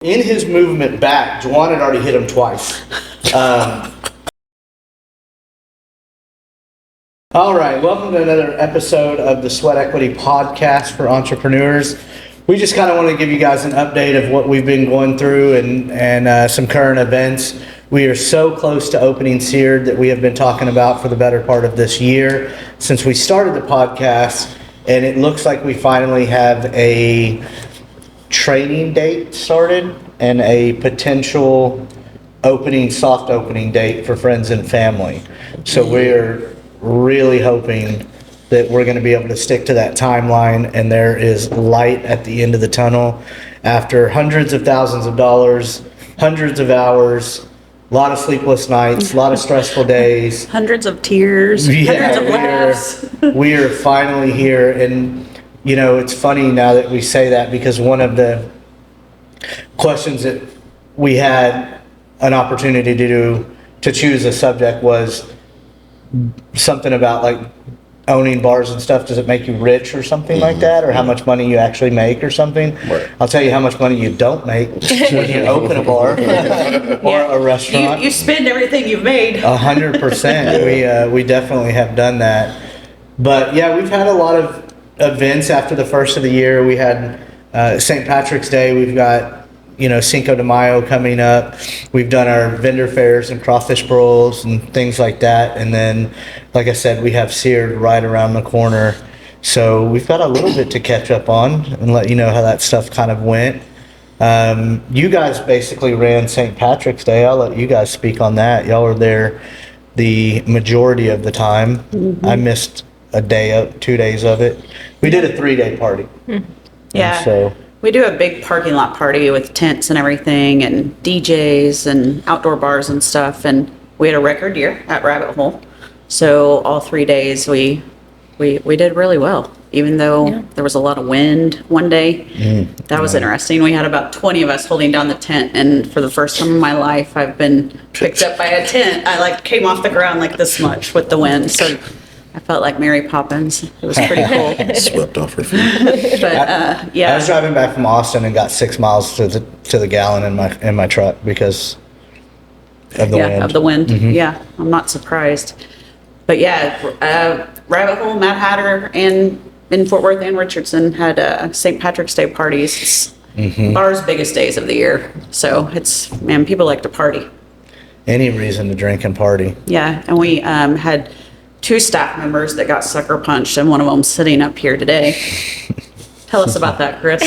In his movement back, Juwan had already hit him twice. All right, welcome to another episode of the Sweat Equity Podcast for entrepreneurs. We just kind of want to give you guys an update of what we've been going through and some current events. We are so close to opening Seared that we have been talking about for the better part of this year since we started the podcast, and it looks like we finally have a training date started and a potential soft opening date for friends and family. So we're really hoping that we're going to be able to stick to that timeline, and there is light at the end of the tunnel after hundreds of thousands of dollars, hundreds of hours, a lot of sleepless nights, a lot of stressful days, hundreds of tears, hundreds of laughs. We are finally here. And you know, it's funny now that we say that, because one of the questions that we had an opportunity to choose a subject was something about like owning bars and stuff. Does it make you rich or something like that, or how much money you actually make or something? Right. I'll tell you how much money you don't make when you open a bar or a restaurant. You spend everything you've made. 100%. We definitely have done that. But yeah, we've had a lot of events after the first of the year. We had St. Patrick's Day. We've got, Cinco de Mayo coming up. We've done our vendor fairs and crawfish bowls and things like that. And then, like I said, we have Seared right around the corner. So we've got a little bit to catch up on and let you know how that stuff kind of went. You guys basically ran St. Patrick's Day. I'll let you guys speak on that. Y'all were there the majority of the time. Mm-hmm. I missed a day, 2 days of it. We did a 3-day party. Yeah. So we do a big parking lot party with tents and everything, and DJs and outdoor bars and stuff. And we had a record year at Rabbit Hole. So all 3 days we did really well, even though there was a lot of wind one day. That was interesting. We had about 20 of us holding down the tent, and for the first time in my life, I've been picked up by a tent. I came off the ground like this much with the wind. So I felt like Mary Poppins. It was pretty cool. Swept off her feet. But yeah, I was driving back from Austin and got 6 miles to the gallon in my truck because of the wind. Of the wind. Mm-hmm. Yeah, I'm not surprised. But yeah, Rabbit Hole, Mad Hatter, and in Fort Worth and Richardson had St. Patrick's Day parties. It's ours biggest days of the year. So people like to party. Any reason to drink and party. Yeah, and we had 2 staff members that got sucker punched, and one of them sitting up here today. Tell us about that, Chris.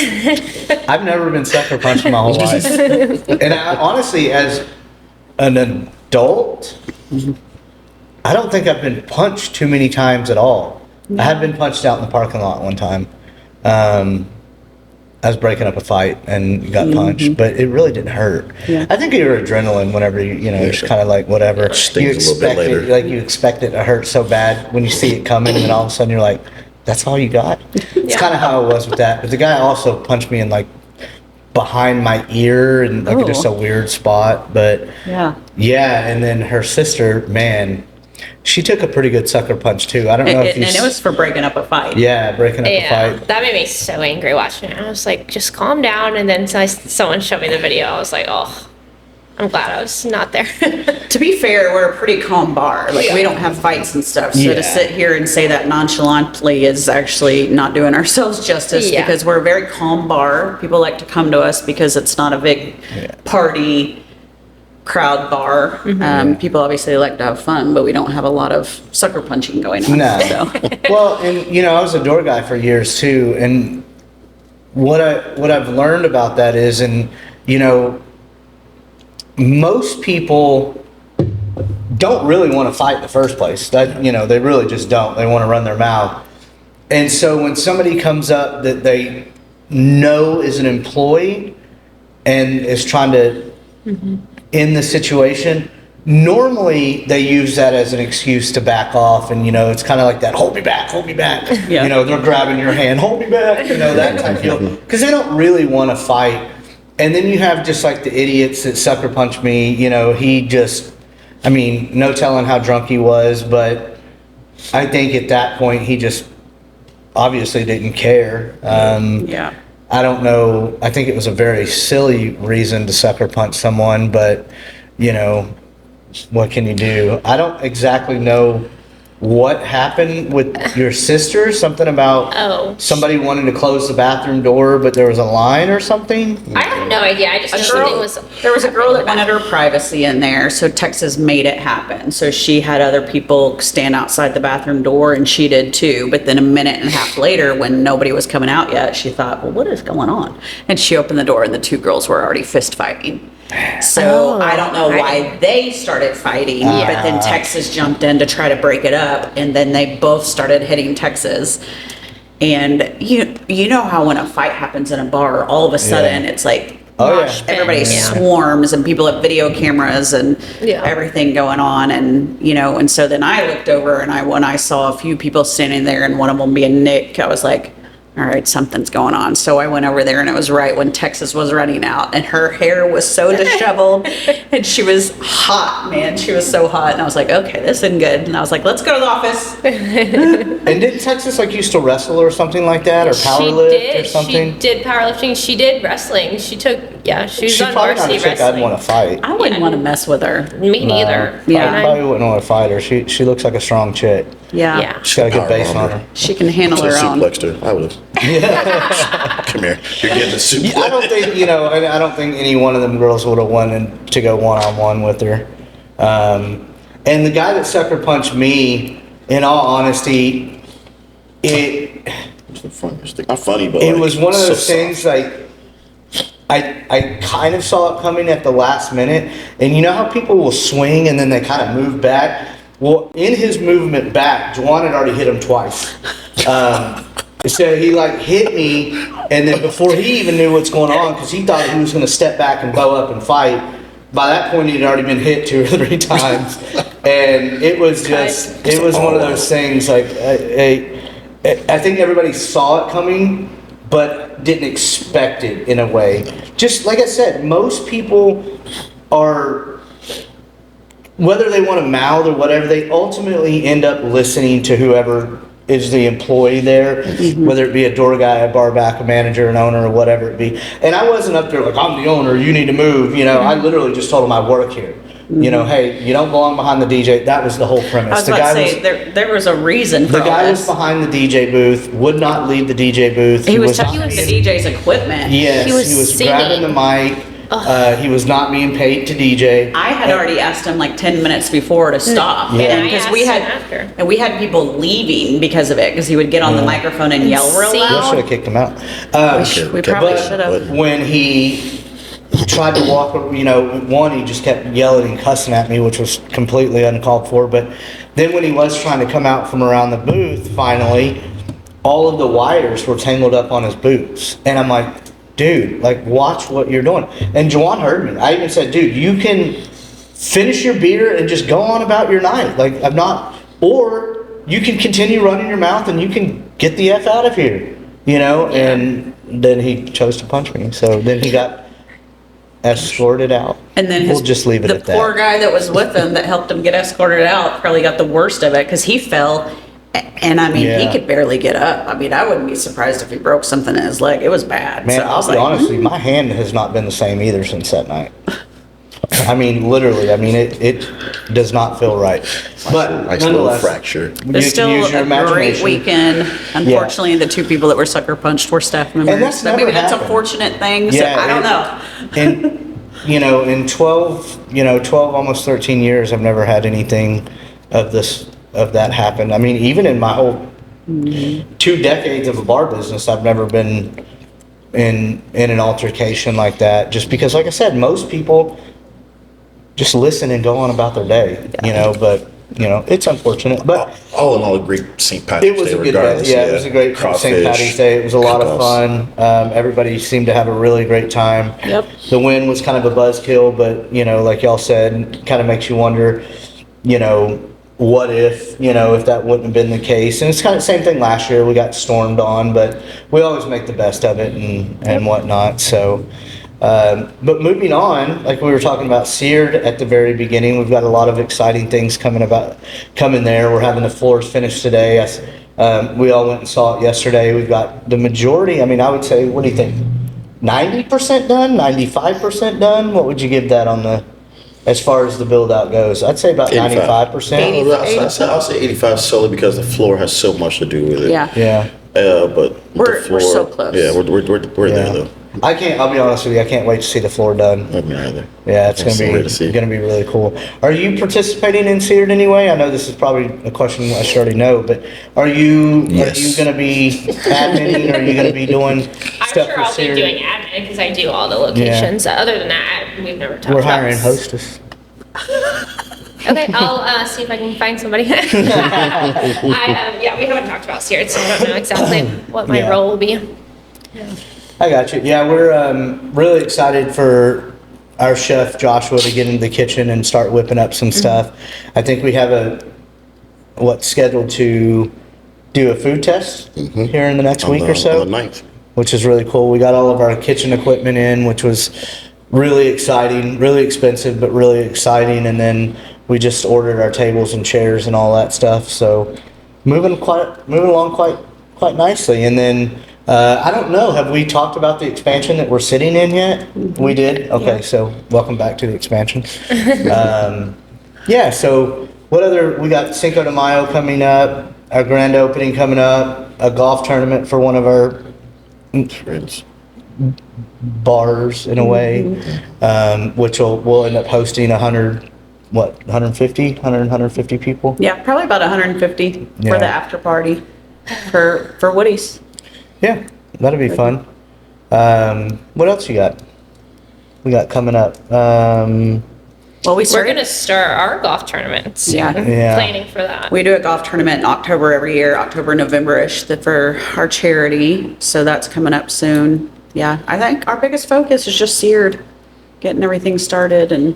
I've never been sucker punched in my whole life. And I, honestly, as an adult, I don't think I've been punched too many times at all. No. I have been punched out in the parking lot one time. I was breaking up a fight and got punched, but it really didn't hurt. Yeah. I think your adrenaline, whenever it's kind of like whatever. It stings a little bit later. You expect it to hurt so bad when you see it coming, and then all of a sudden you're like, "That's all you got." It's kind of how it was with that. But the guy also punched me in like behind my ear and like just a weird spot. But yeah. And then her sister, man, she took a pretty good sucker punch too. I don't know if you... And it was for breaking up a fight. Yeah, breaking up a fight. That made me so angry watching it. I was like, just calm down. And then someone showed me the video. I was like, oh, I'm glad I was not there. To be fair, we're a pretty calm bar. We don't have fights and stuff. So to sit here and say that nonchalantly is actually not doing ourselves justice, because we're a very calm bar. People like to come to us because it's not a big party crowd bar. People obviously like to have fun, but we don't have a lot of sucker punching going on. No. So. Well, and I was a door guy for years too, and what I've learned about that is, most people don't really want to fight in the first place. That they really just don't. They want to run their mouth. And so when somebody comes up that they know is an employee and is trying to in the situation, normally they use that as an excuse to back off, and it's kind of like that, hold me back. They're grabbing your hand, hold me back, that type of deal, because they don't really want to fight. And then you have just like the idiots that sucker punch me. He just, no telling how drunk he was, but I think at that point he just obviously didn't care. I don't know. I think it was a very silly reason to sucker punch someone, but what can you do? I don't exactly know what happened with your sister. Something about somebody wanting to close the bathroom door, but there was a line or something. I have no idea. I just know there was a girl that wanted her privacy in there, so Texas made it happen. So she had other people stand outside the bathroom door, and she did too. But then a minute and a half later, when nobody was coming out yet, she thought, well, what is going on? And she opened the door, and the two girls were already fist fighting. So I don't know why they started fighting, but then Texas jumped in to try to break it up, and then they both started hitting Texas. And you know how when a fight happens in a bar, all of a sudden it's like everybody swarms, and people have video cameras and everything going on, and so then I looked over, and when I saw a few people standing there, and one of them being Nick, I was like, all right, something's going on. So I went over there, and it was right when Texas was running out, and her hair was so disheveled, and she was hot, man. She was so hot, and I was like, okay, this isn't good. And I was like, let's go to the office. And didn't Texas used to wrestle or something like that, or powerlift or something? She did powerlifting. She did wrestling. She was on probably not a varsity chick wrestling. I'd want to fight. I wouldn't want to mess with her. Me neither. I probably wouldn't want to fight her. She looks like a strong chick. Yeah. She's got a good base on her. She can handle her own. Suplexed her. I would have. Come here. You're getting a suplex. I don't think I don't think any one of them girls would have wanted to go one-on-one with her. And the guy that sucker punched me, in all honesty, not funny, but it was one of those things I kind of saw it coming at the last minute, and you know how people will swing and then they kind of move back? Well, in his movement back, Juwan had already hit him twice. So he hit me, and then before he even knew what's going on, because he thought he was going to step back and bow up and fight, by that point he'd already been hit 2 or 3 times. And it was one of those things, I think everybody saw it coming, but didn't expect it in a way. Just like I said, most people are, whether they want to mouth or whatever, they ultimately end up listening to whoever is the employee there, whether it be a door guy, a bar back, a manager, an owner, or whatever it be. And I wasn't up there like, I'm the owner, you need to move. I literally just told him I work here. Hey, you don't belong behind the DJ. That was the whole premise. I was about to say, there was a reason for the guy was behind the DJ booth, would not leave the DJ booth. He was touching the DJ's equipment. Yes, he was grabbing the mic. He was not being paid to DJ. I had already asked him 10 minutes before to stop. Yeah. Because we had people leaving because of it, because he would get on the microphone and yell real We loud. should have kicked him out. We probably should have. When he tried to walk, one, he just kept yelling and cussing at me, which was completely uncalled for. But then when he was trying to come out from around the booth, finally, all of the wires were tangled up on his boots. And I'm like, dude, watch what you're doing. And Juwan heard me. I even said, dude, you can finish your beer and just go on about your night. Or you can continue running your mouth and you can get the F out of here, And then he chose to punch me. So then he got escorted out. And then we'll just leave it at that. The poor guy that was with him that helped him get escorted out probably got the worst of it, because he fell. And he could barely get up. I wouldn't be surprised if he broke something in his leg. It was bad. Man, so I'll be honest with you, my hand has not been the same either since that night. Literally, it does not feel right. But nice little nonetheless, fracture. It was still a great weekend. Unfortunately, the 2 people that were sucker punched were staff members. And that's Maybe never that's a happened. fortunate thing. So I don't know. And in 12 almost 13 years, I've never had anything of that happen. Even in my whole 2 decades of a bar business, I've never been in an altercation like that. Just because, like I said, most people just listen and go on about their day. But it's unfortunate. But all in all, a great St. Patrick's Day. it was a good day. Yeah, it was a great St. Patty's Day. It was a lot of fun. Everybody seemed to have a really great time. Yep. The win was kind of a buzzkill, but like y'all said, kind of makes you wonder, what if that wouldn't have been the case. And it's kind of the same thing last year. We got stormed on, but we always make the best of it and whatnot. So, but moving on, like we were talking about Seared at the very beginning, we've got a lot of exciting things coming there. We're having the floors finished today. We all went and saw it yesterday. We've got the majority. I mean, I would say, what do you think? 90% done, 95% done? What would you give that on the, as far as the build out goes? I'd say about 85. 95%. I'll say 85 solely because the floor has so much to do with it. Yeah. Yeah. But We're the floor, so close. Yeah, we're there though. I'll be honest with you, I can't wait to see the floor done. I mean, either. Yeah, it's I'm so ready to see. gonna be really cool. Are you participating in Seared anyway? I know this is probably a question I should already know, but are you Yes. gonna be adminning? Are you gonna be doing I'm stuff sure for I'll be Seared? doing admin because I do all the locations. Other than that, we've never talked We're about hiring hostess. Okay, I'll see if I can find somebody. Yeah, we haven't talked about Seared, so I don't know exactly what my Yeah. role will be. I got you. Yeah, we're really excited for our chef Joshua to get into the kitchen and start whipping up some stuff. I think we have scheduled to do a food test here in the next week or so, On the 9th. which is really cool. We got all of our kitchen equipment in, which was really exciting, really expensive, but really exciting. And then we just ordered our tables and chairs and all that stuff. So moving along quite nicely. And then I don't know, have we talked about the expansion that we're sitting in yet? We did? Okay, so welcome back to the expansion. Yeah, so what other, we got Cinco de Mayo coming up, our grand opening coming up, a golf tournament for one of our Friends. bars in a way, which we'll end up hosting 150 people? Yeah, probably about 150 Yeah. for the after party for Woody's. Yeah, that'll be fun. What else you got? We got coming up. Well, we We're started, gonna start our golf tournaments. Yeah. Yeah. Planning for that. we do a golf tournament in October every year, October, November-ish, for our charity. So that's coming up soon. Yeah, I think our biggest focus is just Seared, getting everything started and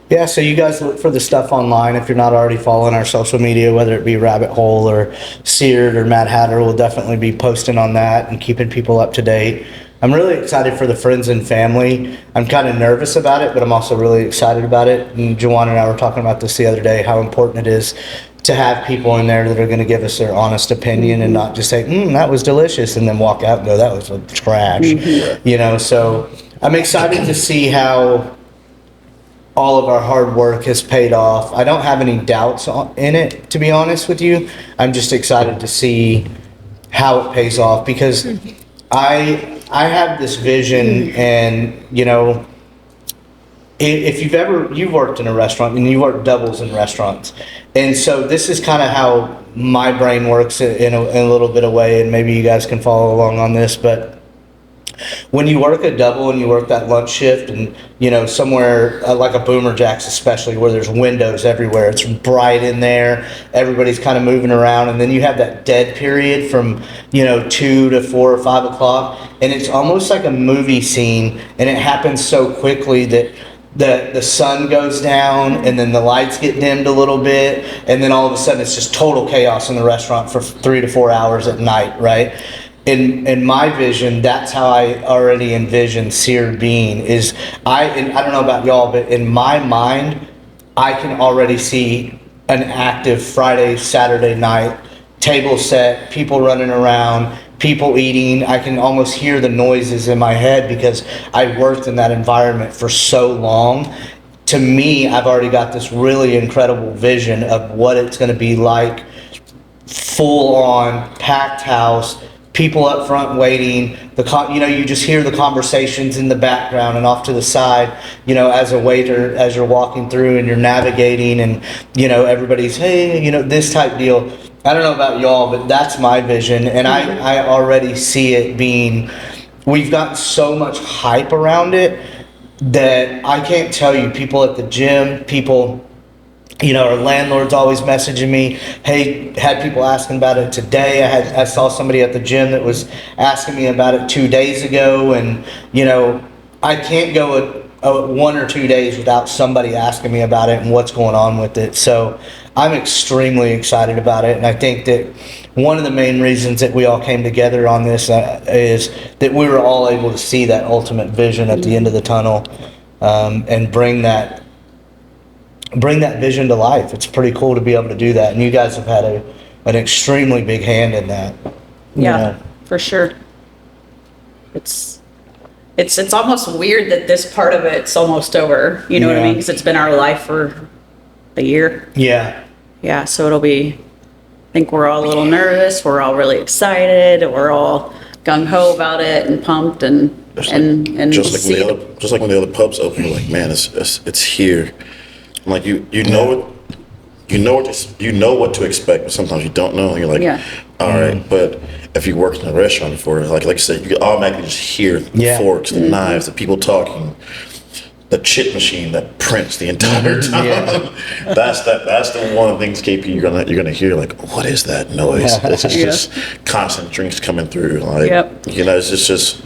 Yeah, so you guys look for the stuff online if you're not already following our social media, whether it be Rabbit Hole or Seared or Mad Hatter. We'll definitely be posting on that and keeping people up to date. I'm really excited for the friends and family. I'm kind of nervous about it, but I'm also really excited about it. And Juwan and I were talking about this the other day, how important it is to have people in there that are going to give us their honest opinion and not just say, that was delicious, and then walk out and go, that was trash. You know, so I'm excited to see how all of our hard work has paid off. I don't have any doubts in it, to be honest with you. I'm just excited to see how it pays off because I have this vision, and you know, if you've worked in a restaurant and you worked doubles in restaurants, and so this is kind of how my brain works in a little bit of way, and maybe you guys can follow along on this, but when you work a double and you work that lunch shift and, you know, somewhere like a Boomer Jacks especially where there's windows everywhere, it's bright in there, everybody's kind of moving around, and then you have that dead period from, 2 to 4 or 5 o'clock, and it's almost like a movie scene, and it happens so quickly that the sun goes down and then the lights get dimmed a little bit, and then all of a sudden it's just total chaos in the restaurant for 3 to 4 hours at night, right? In my vision, that's how I already envision Seared being. And I don't know about y'all, but in my mind, I can already see an active Friday, Saturday night, table set, people running around, people eating. I can almost hear the noises in my head because I worked in that environment for so long. To me, I've already got this really incredible vision of what it's going to be like, full on, packed house, people up front waiting, you just hear the conversations in the background and off to the side, as a waiter, as you're walking through and you're navigating and, everybody's, hey, this type deal. I don't know about y'all, but that's my vision. And I already see it being, we've gotten so much hype around it that I can't tell you, people at the gym, people, our landlord's always messaging me. Hey, had people asking about it today. I saw somebody at the gym that was asking me about it 2 days ago, and I can't go 1 or 2 days without somebody asking me about it and what's going on with it. So I'm extremely excited about it, and I think that one of the main reasons that we all came together on this is that we were all able to see that ultimate vision at the end of the tunnel, and bring that vision to life. It's pretty cool to be able to do that, and you guys have had an extremely big hand in that. you Yeah, know. for sure. It's almost weird that this part of it's almost over. You know what I Yeah. mean? Because it's been our life for a year. Yeah. Yeah, so it'll be. I think we're all a little nervous. We're all really excited. We're all gung ho about it and pumped and Just see like when the other pubs open, you're like, man, it's here. I'm like you know what to expect, but sometimes you don't know. And you're like, Yeah. all right. But if you worked in a restaurant before, like you said, you could automatically just hear the Yeah. forks, the knives, the people talking, the chip machine that prints the entire time. Yeah. That's the one of the things, KP, you're gonna hear, like, what is that noise? It's just constant drinks coming through. Like, Yep. it's just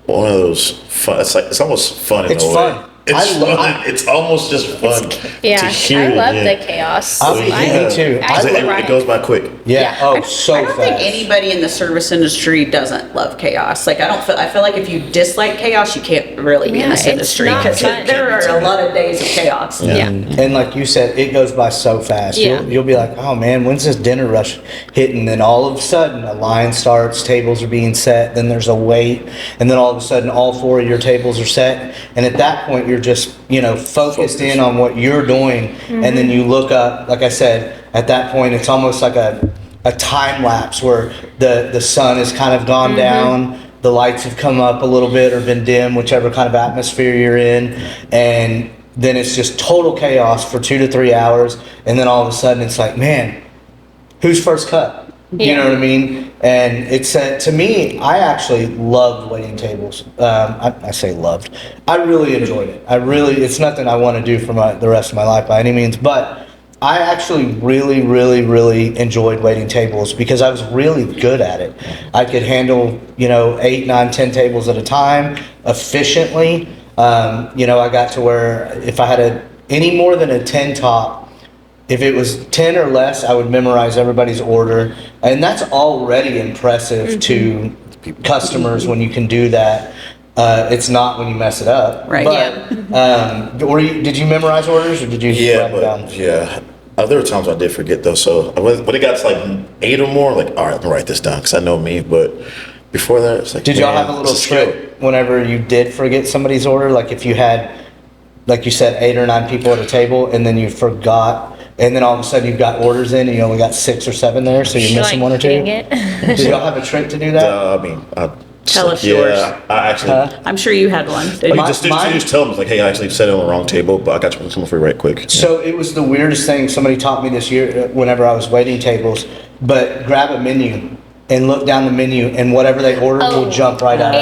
one of those fun. It's almost fun in It's a way. fun. It's fun. It's almost just fun Yeah, to hear. I love it. the chaos. Me too. It goes by quick. Yeah. Oh, so I don't fast. think anybody in the service industry doesn't love chaos. Like I feel like if you dislike chaos, you can't really be in Yeah, this it's industry not because fun. there are a lot of days of chaos. Yeah. And like you said, it goes by so fast. Yeah. You'll be like, oh man, when's this dinner rush hitting? Then all of a sudden, a line starts, tables are being set, then there's a wait, and then all of a sudden, all 4 of your tables are set. And at that point, you're just, focused in on what you're doing. And then you look up, like I said, at that point, it's almost like a time lapse where the sun has kind of gone down. The lights have come up a little bit or been dim, whichever kind of atmosphere you're in. And then it's just total chaos for 2 to 3 hours. And then all of a sudden it's like, man, who's first cut? You Yeah. know what I mean? And it's, to me, I actually loved waiting tables. I say loved. I really enjoyed it. It's nothing I want to do for the rest of my life by any means, but I actually really, really, really enjoyed waiting tables because I was really good at it. I could handle, 8, 9, 10 tables at a time efficiently. I got to where if I had any more than a 10 top, if it was 10 or less, I would memorize everybody's order. And that's already impressive to customers when you can do that. It's not when you mess it up. Right. But, did you memorize orders or did you write them down? There were times I did forget though. So when it got to like 8 or more, like, all right, I'm gonna write this down because I know me. But before that, it's like, Did y'all have a little trick whenever you did forget somebody's order? Like if you had, like you said, 8 or 9 people at a table and then you forgot, and then all of a sudden you've got orders in and you only got 6 or 7 there, so you're missing one or two? Dang it. Did y'all have a trick to do that? Tell us yours. I actually. I'm sure you had one. Didn't you? My- Just tell them, like, hey, I actually said it on the wrong table, but I got you one coming for you right quick. So it was the weirdest thing somebody taught me this year whenever I was waiting tables, but grab a menu and look down the menu and whatever they ordered will jump right out.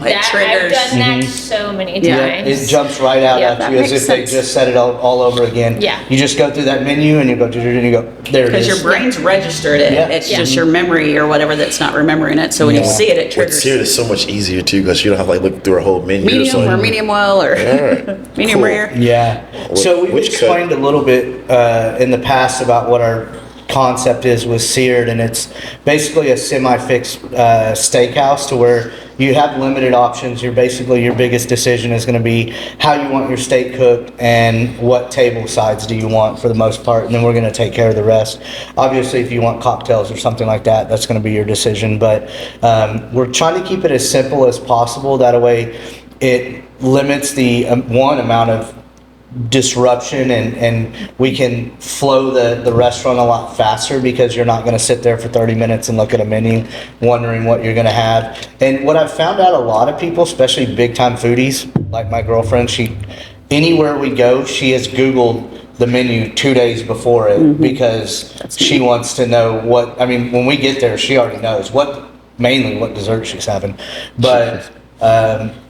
It triggers. I've done that so many times. Yeah, It jumps right out Yeah, at that you as makes if they sense. just said it all over again. Yeah. You just go through that menu and you go, and you go, there it Because is. your brain's registered it. Yeah. It's just your memory or whatever that's not remembering it. So when you Yeah. see it, it What's triggers. here is so much easier too because you don't have to like look through a whole menu. It's Medium like, or medium well or Alright, medium cool. rare. Yeah. So we've Which cut? explained a little bit in the past about what our concept is with seared, and it's basically a semi-fixed steakhouse to where you have limited options. Your biggest decision is going to be how you want your steak cooked and what table sides do you want for the most part, and then we're going to take care of the rest. Obviously, if you want cocktails or something like that, that's going to be your decision, but we're trying to keep it as simple as possible. That way it limits the amount of disruption and we can flow the restaurant a lot faster because you're not going to sit there for 30 minutes and look at a menu wondering what you're going to have. And what I've found out, a lot of people, especially big time foodies like my girlfriend, anywhere we go, she has Googled the menu 2 days before it because she wants to know when we get there, she already knows mainly what dessert she's having. But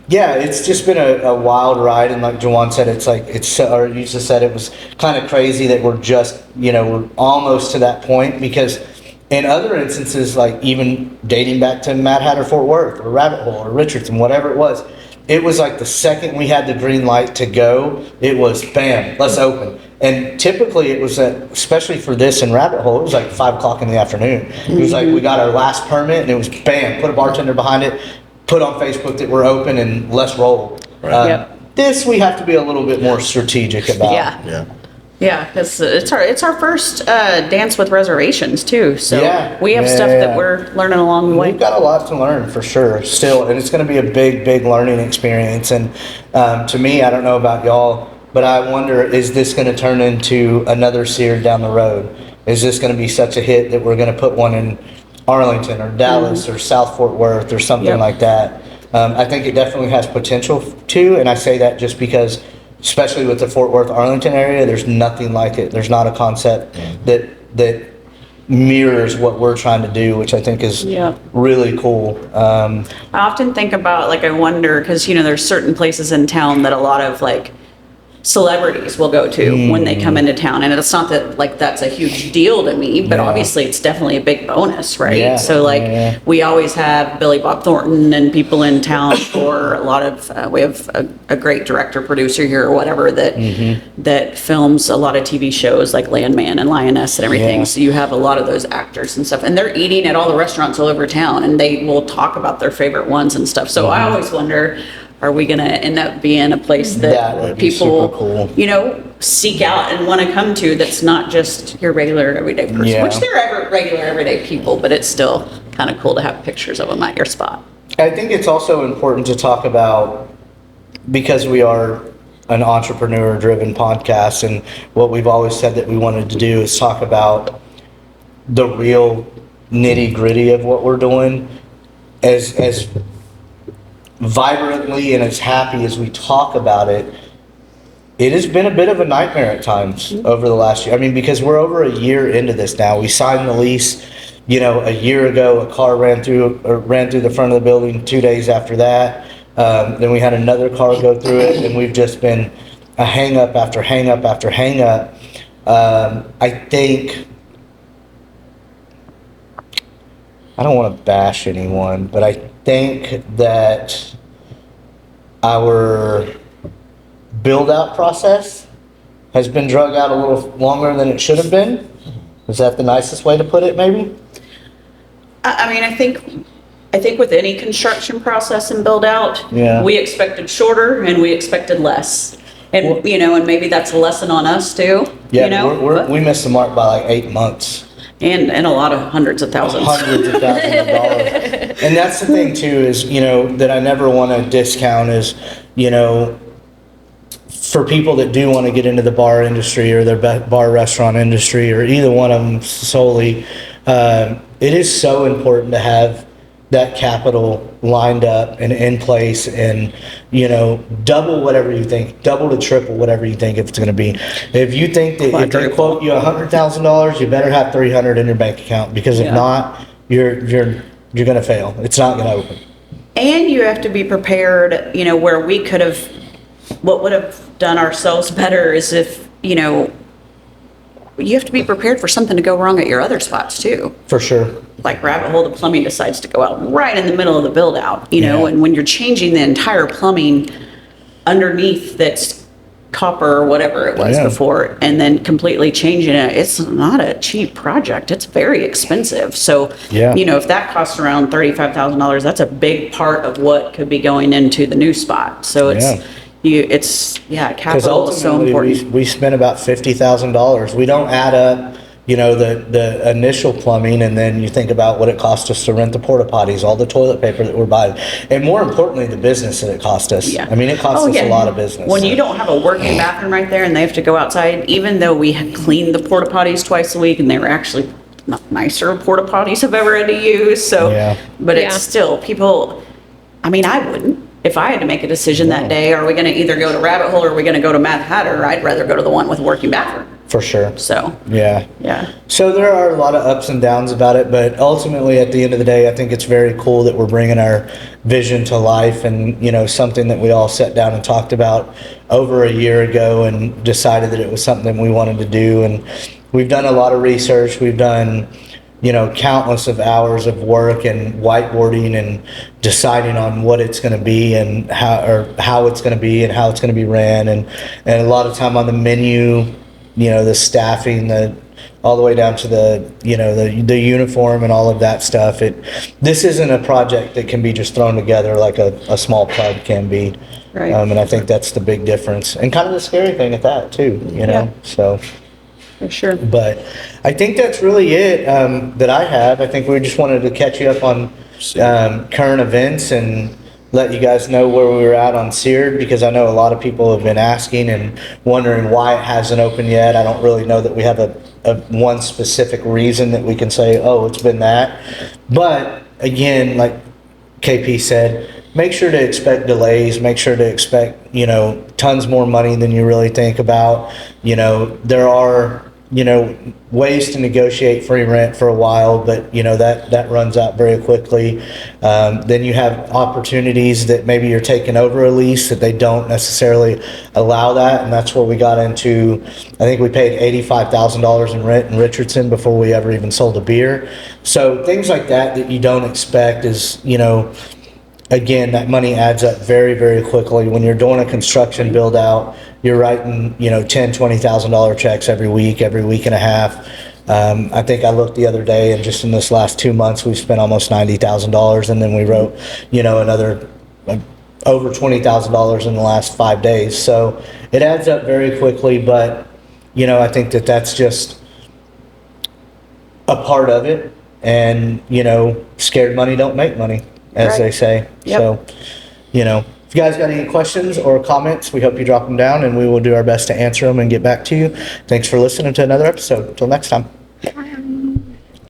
yeah, it's just been a wild ride, and like Jawan said, you just said it was kind of crazy that we're just, we're almost to that point, because in other instances, like even dating back to Mad Hatter Fort Worth or Rabbit Hole or Richardson, whatever it was like the second we had the green light to go, it was bam, let's open. And typically it was especially for this in Rabbit Hole, it was like 5 o'clock in the afternoon. It was like we got our last permit and it was bam, put a bartender behind it, put on Facebook that we're open and let's roll. Right. Yep. This we have to be a little bit more strategic about. Yeah. Yeah. Yeah, because it's our first dance with reservations too. So Yeah. we have stuff that we're learning along the way. We've got a lot to learn for sure still, and it's going to be a big learning experience. And to me, I don't know about y'all, but I wonder, is this going to turn into another Sears down the road? Is this going to be such a hit that we're going to put one in Arlington or Dallas or South Fort Worth or something like that? I think it definitely has potential to, and I say that just because, especially with the Fort Worth Arlington area, there's nothing like it. There's not a concept that mirrors what we're trying to do, which I think is really cool. I often think about, like, I wonder, because, you know, there's certain places in town that a lot of, like, celebrities will go to when they come into town. And it's not that, like, that's a huge deal to me, but obviously it's definitely a big bonus, right? Yeah. So, like, we always have Billy Bob Thornton and people in town for a lot of, we have a great director, producer here or whatever that films a lot of TV shows like Landman and Lioness and everything. Yeah. So you have a lot of those actors and stuff, and they're eating at all the restaurants all over town, and they will talk about their favorite ones and stuff. So I always wonder, are we going to end up being a place That would that be people, super cool. you know, seek out and want to come to, that's not just your regular everyday person, Yeah. which they're regular everyday people, but it's still kind of cool to have pictures of them at your spot. I think it's also important to talk about, because we are an entrepreneur-driven podcast, and what we've always said that we wanted to do is talk about the real nitty-gritty of what we're doing. As vibrantly and as happy as we talk about it, it has been a bit of a nightmare at times over the last year. I mean, because we're over a year into this now. We signed the lease, you know, a year ago. A car ran through the front of the building 2 days after that. Then we had another car go through it, and we've just been a hang up after hang up after hang up. I think, I don't want to bash anyone, but I think that our build-out process has been drug out a little longer than it should have been. Is that the nicest way to put it, maybe? I mean, I think with any construction process and build out, we expected shorter and we expected less. And, Well, you know, and maybe that's a lesson on us too, Yeah, you know? we missed the mark by like 8 months. And a lot of hundreds of thousands. Hundreds of thousands of dollars. And that's the thing too, is, you know, that I never want to discount is, you know, for people that do want to get into the bar industry or the bar restaurant industry or either one of them solely, it is so important to have that capital lined up and in place, and, you know, double whatever you think, double to triple whatever you think it's going to be. If you think that if they quote you $100,000, you better have 300 in your bank account, because if not, you're going to fail. It's not going to open. And you have to be prepared, you know, where we could have, what would have done ourselves better is if, you know, you have to be prepared for something to go wrong at your other spots too. For sure. Like Rabbit Hole, the plumbing decides to go out right in the middle of the build out, you know, and when you're changing the entire plumbing underneath that's copper or whatever it was before, and then completely changing it, it's not a cheap project. It's very expensive. So, you know, if that costs around $35,000, that's a big part of what could be going into the new spot. So it's, capital is so important. We spent about $50,000. We don't add up, you know, the initial plumbing, and then you think about what it cost us to rent the porta potties, all the toilet paper that we're buying, and more importantly, the business that it cost us. I mean, it cost us a lot of business. When you don't have a working bathroom right there and they have to go outside, even though we had cleaned the porta potties twice a week, and they were actually not nicer porta potties I've ever had to use. So, but it's still, people, I mean, I wouldn't. If I had to make a decision that day, are we going to either go to Rabbit Hole or are we going to go to Mad Hatter? I'd rather go to the one with a working bathroom. For sure. So. Yeah. So there are a lot of ups and downs about it, but ultimately at the end of the day, I think it's very cool that we're bringing our vision to life, and, you know, something that we all sat down and talked about over a year ago and decided that it was something we wanted to do. And we've done a lot of research. We've done, you know, countless of hours of work and whiteboarding and deciding on what it's going to be and how it's going to be and how it's going to be ran, and a lot of time on the menu, you know, the staffing, all the way down to the, you know, the uniform and all of that stuff. This isn't a project that can be just thrown together like a small pub can be. Right. And I think that's the big difference, and kind of the scary thing at that too, you know, Yeah. so. For sure. But I think that's really it that I have. I think we just wanted to catch you up on current events and let you guys know where we were at on Seared, because I know a lot of people have been asking and wondering why it hasn't opened yet. I don't really know that we have a one specific reason that we can say, oh, it's been that. But again, like KP said, make sure to expect delays, make sure to expect, you know, tons more money than you really think about. You know, there are, you know, ways to negotiate free rent for a while, but you know, that runs out very quickly. Then you have opportunities that maybe you're taking over a lease that they don't necessarily allow that. And that's where we got into, I think we paid $85,000 in rent in Richardson before we ever even sold a beer. So things like that you don't expect is, you know, again, that money adds up very, very quickly. When you're doing a construction build out, you're writing, you know, $10,000, $20,000 checks every week and a half. I think I looked the other day, and just in this last 2 months, we've spent almost $90,000, and then we wrote, you know, another over $20,000 in the last 5 days. So it adds up very quickly, but you know, I think that's just a part of it. And you know, scared money don't make money, as Right. they say. Yep. So, you know, if you guys got any questions or comments, we hope you drop them down, and we will do our best to answer them and get back to you. Thanks for listening to another episode. Until next time.